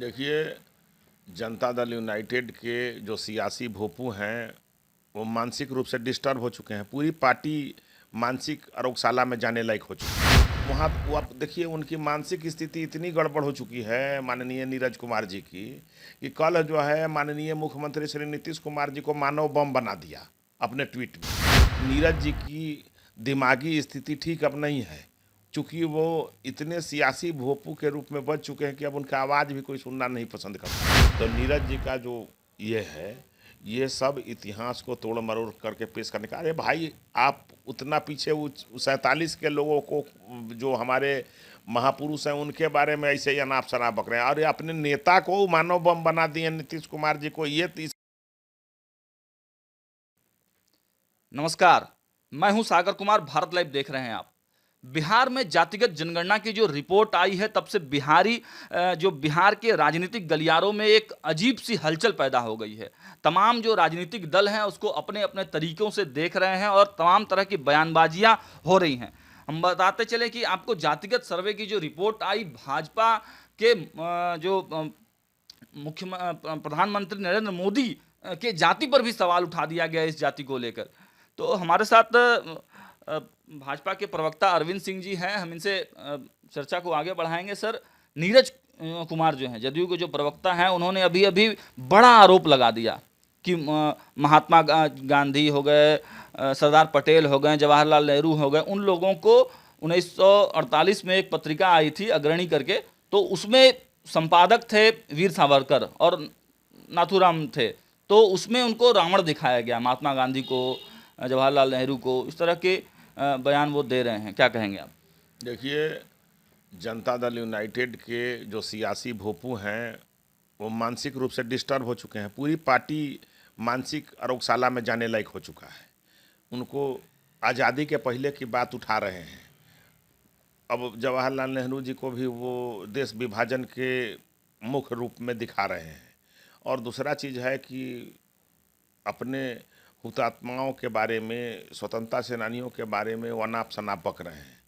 देखिए, जनता दल यूनाइटेड के जो सियासी भोंपू हैं वो मानसिक रूप से डिस्टर्ब हो चुके हैं। पूरी पार्टी मानसिक अरोगशाला में जाने लायक हो चुकी है। वहाँ वो आप देखिए, उनकी मानसिक स्थिति इतनी गड़बड़ हो चुकी है माननीय नीरज कुमार जी की, कि कल जो है माननीय मुख्यमंत्री श्री नीतीश कुमार जी को मानव बम बना दिया अपने ट्वीट में। नीरज जी की दिमागी स्थिति ठीक अब नहीं है, चूँकि वो इतने सियासी भोंपू के रूप में बच चुके हैं कि अब उनका आवाज़ भी कोई सुनना नहीं पसंद करता। तो नीरज जी का जो ये है, ये सब इतिहास को तोड़ मरोड़ करके पेश करने का। अरे भाई, आप उतना पीछे 47 के लोगों को, जो हमारे महापुरुष हैं, उनके बारे में ऐसे ही अनाप शनाप बक रहे हैं, और ये अपने नेता को मानव बम बना दिए नीतीश कुमार जी को। ये नमस्कार, मैं हूं सागर कुमार। भारत लाइव देख रहे हैं आप। बिहार में जातिगत जनगणना की जो रिपोर्ट आई है, तब से बिहार के राजनीतिक गलियारों में एक अजीब सी हलचल पैदा हो गई है। तमाम जो राजनीतिक दल हैं उसको अपने अपने तरीकों से देख रहे हैं और तमाम तरह की बयानबाजियां हो रही हैं। हम बताते चले कि आपको जातिगत सर्वे की जो रिपोर्ट आई, भाजपा के प्रधानमंत्री नरेंद्र मोदी के जाति पर भी सवाल उठा दिया गया इस जाति को लेकर। तो हमारे साथ भाजपा के प्रवक्ता अरविंद सिंह जी हैं। हम इनसे चर्चा को आगे बढ़ाएंगे। सर, नीरज कुमार जो हैं, जदयू के जो प्रवक्ता हैं, उन्होंने अभी अभी बड़ा आरोप लगा दिया कि महात्मा गांधी हो गए, सरदार पटेल हो गए, जवाहरलाल नेहरू हो गए, उन लोगों को 1948 में एक पत्रिका आई थी अग्रणी करके, तो उसमें संपादक थे वीर सावरकर और नाथूराम थे। तो उसमें उनको रावण दिखाया गया, महात्मा गांधी को, जवाहरलाल नेहरू को। इस तरह के बयान वो दे रहे हैं। क्या कहेंगे आप? देखिए, जनता दल यूनाइटेड के जो सियासी भोंपू हैं वो मानसिक रूप से डिस्टर्ब हो चुके हैं। पूरी पार्टी मानसिक अरोगशाला में जाने लायक हो चुका है। उनको आज़ादी के पहले की बात उठा रहे हैं। अब जवाहरलाल नेहरू जी को भी वो देश विभाजन के मुख्य रूप में दिखा रहे हैं। और दूसरा चीज़ है कि अपने हुतात्माओं के बारे में, स्वतंत्रता सेनानियों के बारे में वो अनाप शनाप बक रहे हैं।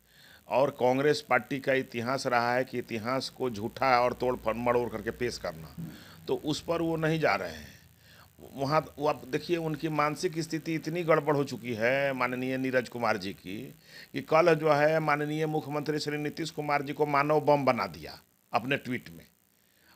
और कांग्रेस पार्टी का इतिहास रहा है कि इतिहास को झूठा और तोड़ मड़ोड़ करके पेश करना, तो उस पर वो नहीं जा रहे हैं। वहाँ वो आप देखिए, उनकी मानसिक स्थिति इतनी गड़बड़ हो चुकी है माननीय नीरज कुमार जी की, कि कल जो है माननीय मुख्यमंत्री श्री नीतीश कुमार जी को मानव बम बना दिया अपने ट्वीट में।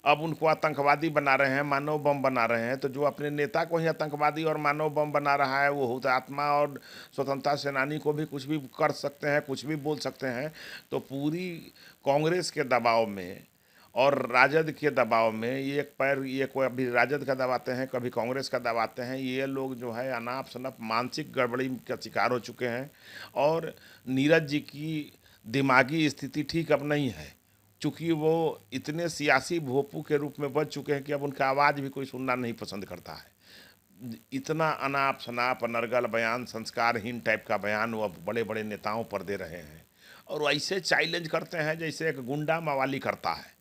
अब उनको आतंकवादी बना रहे हैं, मानव बम बना रहे हैं। तो जो अपने नेता को ही आतंकवादी और मानव बम बना रहा है, वो हुतात्मा और स्वतंत्रता सेनानी को भी कुछ भी कर सकते हैं, कुछ भी बोल सकते हैं। तो पूरी कांग्रेस के दबाव में और राजद के दबाव में, ये एक पैर, ये कोई अभी राजद का दबाते हैं, कभी कांग्रेस का दबाते हैं। ये लोग जो है अनाप शनाप मानसिक गड़बड़ी का शिकार हो चुके हैं। और नीरज जी की दिमागी स्थिति ठीक अब नहीं है, चूँकि वो इतने सियासी भोंपू के रूप में बच चुके हैं कि अब उनका आवाज़ भी कोई सुनना नहीं पसंद करता है। इतना अनाप शनाप अनर्गल बयान, संस्कारहीन टाइप का बयान वो अब बड़े बड़े नेताओं पर दे रहे हैं। और वो ऐसे चैलेंज करते हैं जैसे एक गुंडा मवाली करता है।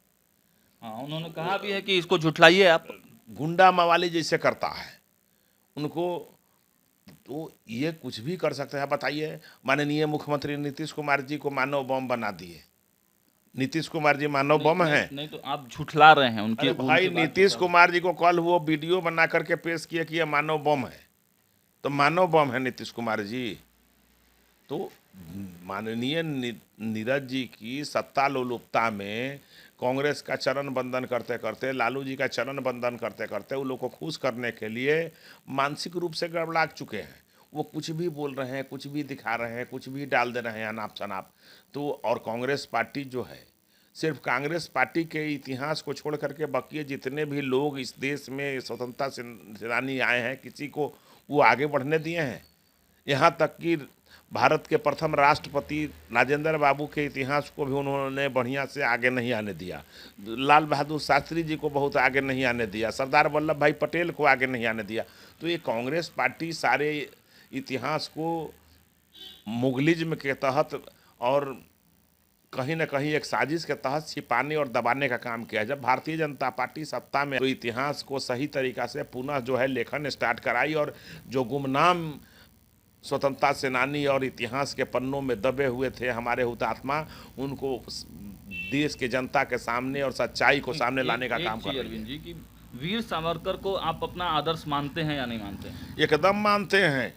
हाँ, उन्होंने कहा भी है कि इसको झुठलाइए आप। गुंडा मवाली जैसे करता है उनको। तो ये कुछ भी कर सकते हैं। बताइए, माननीय मुख्यमंत्री नीतीश कुमार जी को मानव बम बना दिए। नीतीश कुमार जी मानव बम हैं? नहीं, तो आप झुठला रहे हैं उनकी। अरे भाई, नीतीश कुमार जी को कल वो वीडियो बना करके पेश किया कि ये मानव बम है, तो मानव बम है नीतीश कुमार जी। तो माननीय नीरज जी की सत्ता लोलुपता में कांग्रेस का चरण बंधन करते करते, लालू जी का चरण बंधन करते करते, उन लोग को खुश करने के लिए मानसिक रूप से गड़बड़ा चुके हैं। वो कुछ भी बोल रहे हैं, कुछ भी दिखा रहे हैं, कुछ भी डाल दे रहे हैं अनाप शनाप। तो और कांग्रेस पार्टी जो है, सिर्फ कांग्रेस पार्टी के इतिहास को छोड़ करके बाकी जितने भी लोग इस देश में स्वतंत्रता सेनानी आए हैं, किसी को वो आगे बढ़ने दिए हैं? यहाँ तक कि भारत के प्रथम राष्ट्रपति राजेंद्र बाबू के इतिहास को भी उन्होंने बढ़िया से आगे नहीं आने दिया। लाल बहादुर शास्त्री जी को बहुत आगे नहीं आने दिया। सरदार वल्लभ भाई पटेल को आगे नहीं आने दिया। तो ये कांग्रेस पार्टी सारे इतिहास को मुगलिज्म के तहत और कहीं ना कहीं एक साजिश के तहत छिपाने और दबाने का काम किया। जब भारतीय जनता पार्टी सत्ता में, तो इतिहास को सही तरीक़ा से पुनः जो है लेखन स्टार्ट कराई, और जो गुमनाम स्वतंत्रता सेनानी और इतिहास के पन्नों में दबे हुए थे हमारे हुतात्मा, उनको देश के जनता के सामने और सच्चाई को सामने लाने का काम कर रही है। अरविंद जी, कि वीर सावरकर को आप अपना आदर्श मानते हैं या नहीं मानते हैं? एकदम मानते हैं,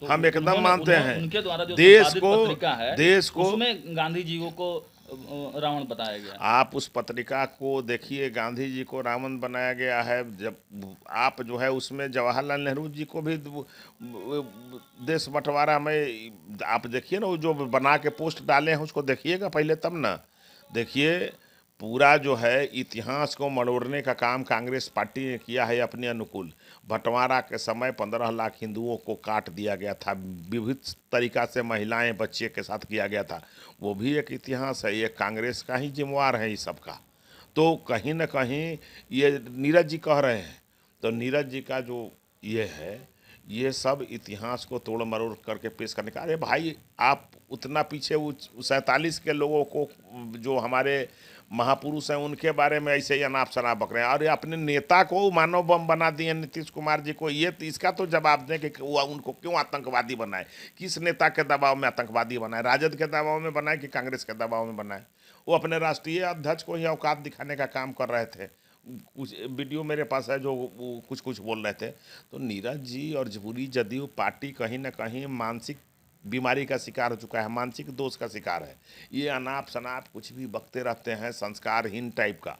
तो हम एकदम उन्होंने- मानते उन्होंने- हैं। उनके द्वारा जो देश संपादित को पत्रिका है, देश को उसमें गांधी जी को रावण बताया गया। आप उस पत्रिका को देखिए, गांधी जी को रावण बनाया गया है। जब आप जो है उसमें जवाहरलाल नेहरू जी को भी देश बंटवारा में आप देखिए ना, वो जो बना के पोस्ट डाले हैं उसको देखिएगा पहले, तब ना देखिए। पूरा जो है इतिहास को मड़ोड़ने का काम कांग्रेस पार्टी ने किया है अपने अनुकूल। बंटवारा के समय 15 लाख हिंदुओं को काट दिया गया था, विविध तरीका से महिलाएं बच्चे के साथ किया गया था। वो भी एक इतिहास है, ये कांग्रेस का ही जिम्मेवार है इस सब का। तो कहीं ना कहीं ये नीरज जी कह रहे हैं, तो नीरज जी का जो ये है, ये सब इतिहास को तोड़ मरोड़ करके पेश करने का। अरे भाई, आप उतना पीछे 47 के लोगों को जो हमारे महापुरुष हैं उनके बारे में ऐसे ही अनाप शनाप बक रहे हैं, और अपने नेता को मानव बम बना दिए नीतीश कुमार जी को। ये इसका तो जवाब दें कि वो उनको क्यों आतंकवादी बनाए, किस नेता के दबाव में आतंकवादी बनाए, राजद के दबाव में बनाए कि कांग्रेस के दबाव में बनाए। वो अपने राष्ट्रीय अध्यक्ष को ही औकात दिखाने का काम कर रहे थे। कुछ वीडियो मेरे पास है जो वो कुछ कुछ बोल रहे थे। तो नीरज जी और पूरी जदयू पार्टी कहीं ना कहीं मानसिक बीमारी का शिकार हो चुका है, मानसिक दोष का शिकार है। ये अनाप शनाप कुछ भी बकते रहते हैं, संस्कारहीन टाइप का।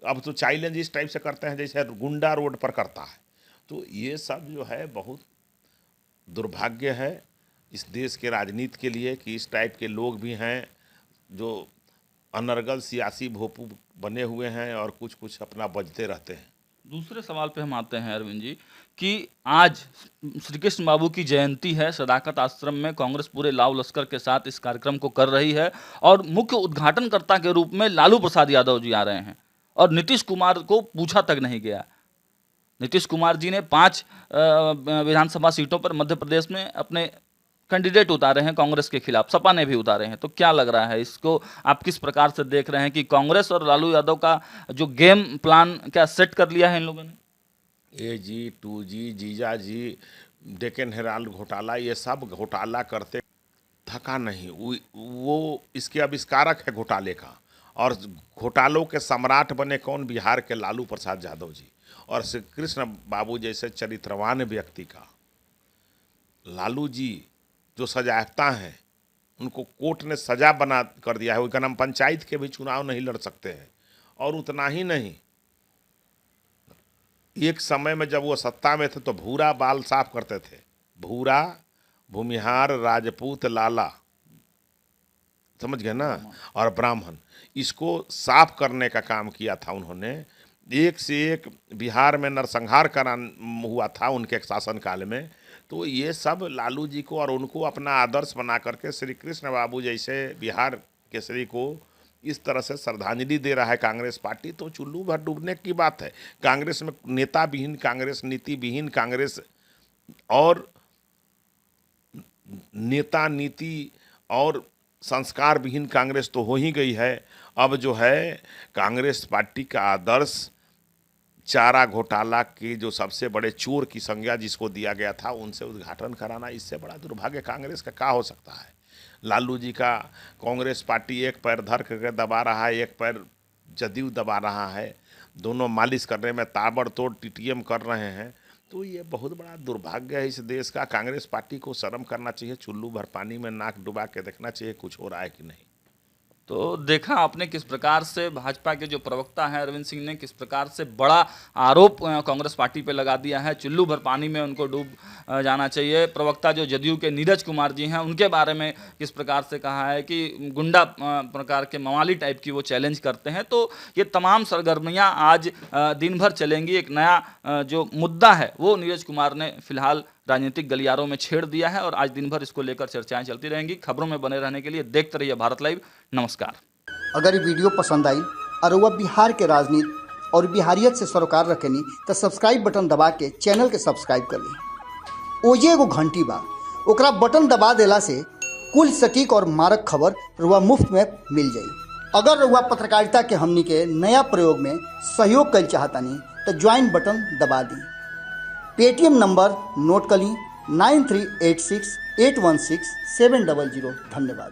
अब तो चैलेंज इस टाइप से करते हैं जैसे गुंडा रोड पर करता है। तो ये सब जो है बहुत दुर्भाग्य है इस देश के राजनीति के लिए कि इस टाइप के लोग भी हैं जो अनर्गल सियासी भोपू बने हुए हैं और कुछ कुछ अपना बजते रहते हैं। दूसरे सवाल पे हम आते हैं अरविंद जी, कि आज श्री कृष्ण बाबू की जयंती है। सदाकत आश्रम में कांग्रेस पूरे लाव लश्कर के साथ इस कार्यक्रम को कर रही है, और मुख्य उद्घाटनकर्ता के रूप में लालू प्रसाद यादव जी आ रहे हैं, और नीतीश कुमार को पूछा तक नहीं गया। नीतीश कुमार जी ने 5 विधानसभा सीटों पर मध्य प्रदेश में अपने कैंडिडेट उतारे हैं कांग्रेस के खिलाफ, सपा ने भी उतारे हैं। तो क्या लग रहा है, इसको आप किस प्रकार से देख रहे हैं कि कांग्रेस और लालू यादव का जो गेम प्लान क्या सेट कर लिया है इन लोगों ने? AG, 2G, जीजा जी, डेक्कन हेराल्ड घोटाला, ये सब घोटाला करते थका नहीं। वो इसके आविष्कारक है घोटाले का, और घोटालों के सम्राट बने कौन? बिहार के लालू प्रसाद यादव जी और श्री कृष्ण बाबू जैसे चरित्रवान व्यक्ति का। लालू जी जो सजायाफ्ता हैं, उनको कोर्ट ने सजा बना कर दिया है। उनका नाम पंचायत के भी चुनाव नहीं लड़ सकते हैं। और उतना ही नहीं, एक समय में जब वो सत्ता में थे तो भूरा बाल साफ करते थे। भूरा, भूमिहार, राजपूत, लाला, समझ गए ना, और ब्राह्मण, इसको साफ करने का काम किया था उन्होंने। एक से एक बिहार में नरसंहार करा हुआ था उनके शासनकाल में। तो ये सब लालू जी को और उनको अपना आदर्श बना करके श्री कृष्ण बाबू जैसे बिहार केसरी को इस तरह से श्रद्धांजलि दे रहा है कांग्रेस पार्टी। तो चुल्लू भर डूबने की बात है। कांग्रेस में नेता विहीन कांग्रेस, नीति विहीन कांग्रेस, और नेता, नीति और संस्कार विहीन कांग्रेस तो हो ही गई है। अब जो है कांग्रेस पार्टी का आदर्श चारा घोटाला के जो सबसे बड़े चोर की संज्ञा जिसको दिया गया था, उनसे उद्घाटन कराना, इससे बड़ा दुर्भाग्य कांग्रेस का क्या हो सकता है। लालू जी का कांग्रेस पार्टी एक पैर धर करके दबा रहा है, एक पैर जदयू दबा रहा है। दोनों मालिश करने में ताबड़तोड़ TTM कर रहे हैं। तो ये बहुत बड़ा दुर्भाग्य है इस देश का। कांग्रेस पार्टी को शर्म करना चाहिए, चुल्लू भर पानी में नाक डुबा के देखना चाहिए कुछ हो रहा है कि नहीं। तो देखा आपने किस प्रकार से भाजपा के जो प्रवक्ता हैं अरविंद सिंह ने किस प्रकार से बड़ा आरोप कांग्रेस पार्टी पे लगा दिया है। चुल्लू भर पानी में उनको डूब जाना चाहिए। प्रवक्ता जो जदयू के नीरज कुमार जी हैं, उनके बारे में किस प्रकार से कहा है कि गुंडा प्रकार के मवाली टाइप की वो चैलेंज करते हैं। तो ये तमाम सरगर्मियाँ आज दिन भर चलेंगी। एक नया जो मुद्दा है वो नीरज कुमार ने फिलहाल राजनीतिक गलियारों में छेड़ दिया है, और आज दिन भर इसको लेकर चर्चाएं चलती रहेंगी। खबरों में बने रहने के लिए देखते रहिए भारत लाइव। नमस्कार। अगर ये वीडियो पसंद आई और वह बिहार के राजनीति और बिहारियत से सरोकार रखेनी तो सब्सक्राइब बटन दबा के चैनल के सब्सक्राइब कर ली। ओजे एगो घंटी बा, ओकरा बटन दबा देला से कुल सटीक और मारक खबर रुआ मुफ्त में मिल जाई। अगर रुआ पत्रकारिता के हमनी के नया प्रयोग में सहयोग कर चाहतानी तो ज्वाइन बटन दबा दी। पेटीएम नंबर नोट कर ली 9386816700। धन्यवाद।